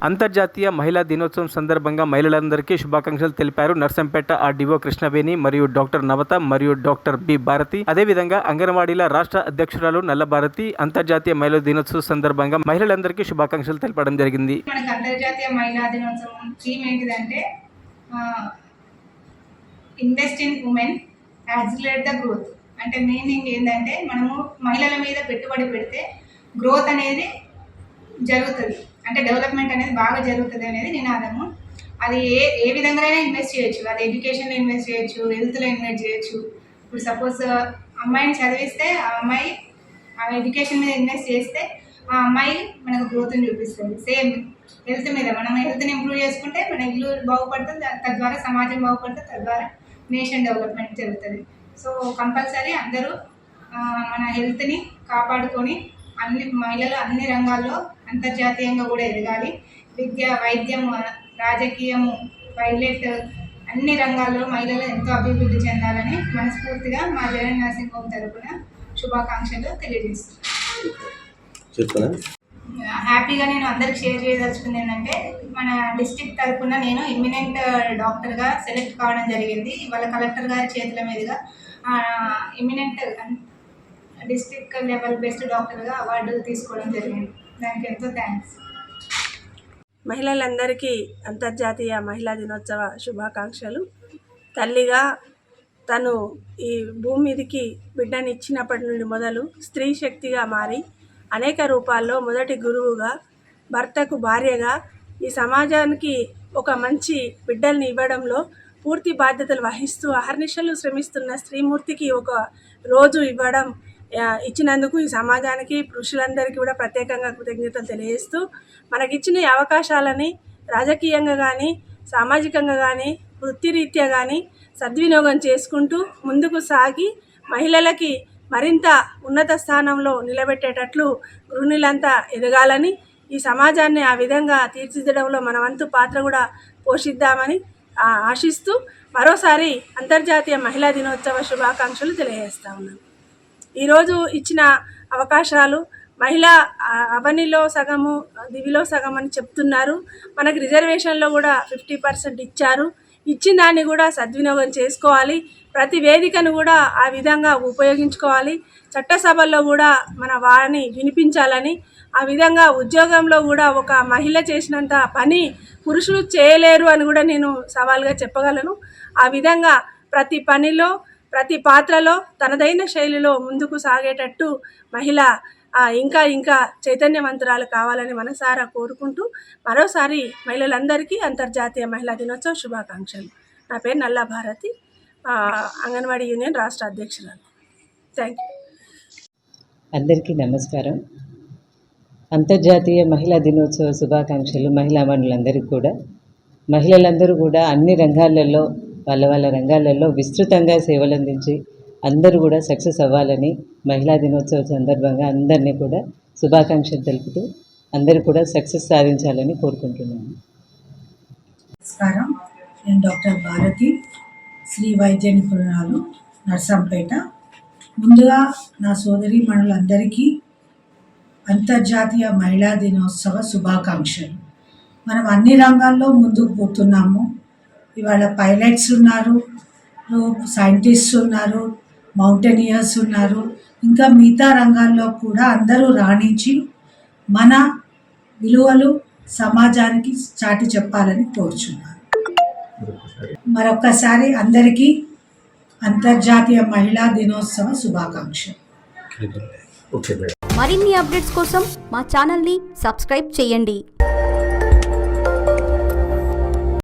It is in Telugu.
అంతర్జాతీయ మహిళా దినోత్సవం సందర్భంగా మహిళలందరికీ శుభాకాంక్షలు తెలిపారు నర్సంపేట ఆర్డీఓ కృష్ణవేణి మరియు డాక్టర్ నవత మరియు డాక్టర్ బి భారతి. అదేవిధంగా అంగన్వాడీల రాష్ట్ర అధ్యక్షురాలు నల్ల భారతి అంతర్జాతీయ మహిళా దినోత్సవం సందర్భంగా మహిళలందరికీ శుభాకాంక్షలు తెలపడం జరిగింది. మనకు అంతర్జాతీయ మహిళా దినోత్సవం థీమ్ ఏంటిదంటే invest in women, accelerate the growth. అంటే మీనింగ్ ఏంటంటే మనము మహిళల మీద పెట్టుబడి పెడితే గ్రోత్ అనేది జరుగుతుంది, అంటే డెవలప్మెంట్ అనేది బాగా జరుగుతుంది అనేది నినాదము. అది ఏ విధంగానైనా ఇన్వెస్ట్ చేయొచ్చు. అది ఎడ్యుకేషన్లో ఇన్వెస్ట్ చేయొచ్చు, హెల్త్లో ఇన్వెస్ట్ చేయొచ్చు. ఇప్పుడు సపోజ్ అమ్మాయిని చదివిస్తే ఆ అమ్మాయి ఆ ఎడ్యుకేషన్ మీద ఇన్వెస్ట్ చేస్తే ఆ అమ్మాయి మనకు గ్రోత్ని చూపిస్తుంది. సేమ్ హెల్త్ మీద మనం హెల్త్ని ఇంప్రూవ్ చేసుకుంటే మన ఇల్లు బాగుపడుతుంది, తద్వారా సమాజం బాగుపడుతుంది, తద్వారా నేషన్ డెవలప్మెంట్ జరుగుతుంది. సో కంపల్సరీ అందరూ మన హెల్త్ని కాపాడుకొని మహిళలు అన్ని రంగాల్లో అంతర్జాతీయంగా కూడా ఎదగాలి. విద్య, వైద్యం, రాజకీయము, పైలట్ అన్ని రంగాల్లో మహిళలు ఎంతో అభివృద్ధి చెందాలని మనస్ఫూర్తిగా మా జగన్ నర్సింగ్ హోమ్ తరపున శుభాకాంక్షలు తెలియజేస్తున్నాను. హ్యాపీగా నేను అందరికి షేర్ చేయదలుచుకుంది ఏంటంటే మన డిస్ట్రిక్ట్ తరఫున నేను ఇమ్మినెంట్ డాక్టర్గా సెలెక్ట్ కావడం జరిగింది. ఇవాళ కలెక్టర్ గారి చేతుల మీదుగా ఇమ్మినెంట్ డిస్ట్రిక్ట్ లెవెల్ బెస్ట్ డాక్టర్గా అవార్డు తీసుకోవడం జరిగింది. దానికి ఎంతో థ్యాంక్స్. మహిళలందరికీ అంతర్జాతీయ మహిళా దినోత్సవ శుభాకాంక్షలు. తల్లిగా తను ఈ భూమి మీదకి బిడ్డనిచ్చినప్పటి నుండి మొదలు స్త్రీ శక్తిగా మారి అనేక రూపాల్లో మొదటి గురువుగా, భర్తకు భార్యగా, ఈ సమాజానికి ఒక మంచి బిడ్డల్ని ఇవ్వడంలో పూర్తి బాధ్యతలు వహిస్తూ అహర్నిశలు శ్రమిస్తున్న స్త్రీమూర్తికి ఒక రోజు ఇచ్చినందుకు ఈ సమాజానికి, పురుషులందరికీ కూడా ప్రత్యేకంగా కృతజ్ఞతలు తెలియజేస్తూ మనకిచ్చిన ఈ అవకాశాలని రాజకీయంగా కానీ, సామాజికంగా కానీ, వృత్తిరీత్యా కానీ సద్వినియోగం చేసుకుంటూ ముందుకు సాగి మహిళలకి మరింత ఉన్నత స్థానంలో నిలబెట్టేటట్లు గృహిణులంతా ఎదగాలని, ఈ సమాజాన్ని ఆ విధంగా తీర్చిదిద్దడంలో మన వంతు పాత్ర కూడా పోషిద్దామని ఆశిస్తూ మరోసారి అంతర్జాతీయ మహిళా దినోత్సవ శుభాకాంక్షలు తెలియజేస్తా ఉన్నాను. ఈరోజు ఇచ్చిన అవకాశాలు మహిళా అవనిలో సగము, దివిలో సగం అని చెప్తున్నారు. మనకు రిజర్వేషన్లో కూడా 50% ఇచ్చారు. ఇచ్చిన దాన్ని కూడా సద్వినియోగం చేసుకోవాలి. ప్రతి వేదికను కూడా ఆ విధంగా ఉపయోగించుకోవాలి. చట్టసభల్లో కూడా మన వారిని వినిపించాలని, ఆ విధంగా ఉద్యోగంలో కూడా ఒక మహిళ చేసినంత పని పురుషులు చేయలేరు అని కూడా నేను సవాల్గా చెప్పగలను. ఆ విధంగా ప్రతి పనిలో, ప్రతి పాత్రలో తనదైన శైలిలో ముందుకు సాగేటట్టు మహిళ ఇంకా ఇంకా చైతన్యవంతురాలు కావాలని మనసారా కోరుకుంటూ మరోసారి మహిళలందరికీ అంతర్జాతీయ మహిళా దినోత్సవ శుభాకాంక్షలు. నా పేరు నల్ల భారతి, అంగన్వాడీ యూనియన్ రాష్ట్ర అధ్యక్షురాలు. Thank you. అందరికీ నమస్కారం. అంతర్జాతీయ మహిళా దినోత్సవ శుభాకాంక్షలు మహిళా మనులందరికీ కూడా. మహిళలందరూ కూడా అన్ని రంగాలలో వాళ్ళ రంగాలలో విస్తృతంగా సేవలు అందించి అందరూ కూడా సక్సెస్ అవ్వాలని మహిళా దినోత్సవ సందర్భంగా అందరినీ కూడా శుభాకాంక్షలు తెలుపుతూ అందరూ కూడా సక్సెస్ సాధించాలని కోరుకుంటున్నాను. నమస్కారం. నేను డాక్టర్ భారతి, శ్రీ వైద్య నిపుణురాలు, నర్సంపేట. ముందుగా నా సోదరి మనులందరికీ అంతర్జాతీయ మహిళా దినోత్సవ శుభాకాంక్షలు. మనం అన్ని రంగాల్లో ముందుకు పోతున్నాము. ఇవాళ పైలట్స్ ఉన్నారు, సైంటిస్ట్స్ ఉన్నారు, మౌంటైనియర్స్ ఉన్నారు, ఇంకా మిగతా రంగాల్లో కూడా అందరూ రాణించి మన విలువలు సమాజానికి చాటి చెప్పాలని కోరుచున్నారు. మరొక్కసారి అందరికీ అంతర్జాతీయ మహిళా దినోత్సవ శుభాకాంక్షలు. మరిన్ని అప్డేట్స్ కోసం మా ఛానల్ని సబ్స్క్రైబ్ చేయండి.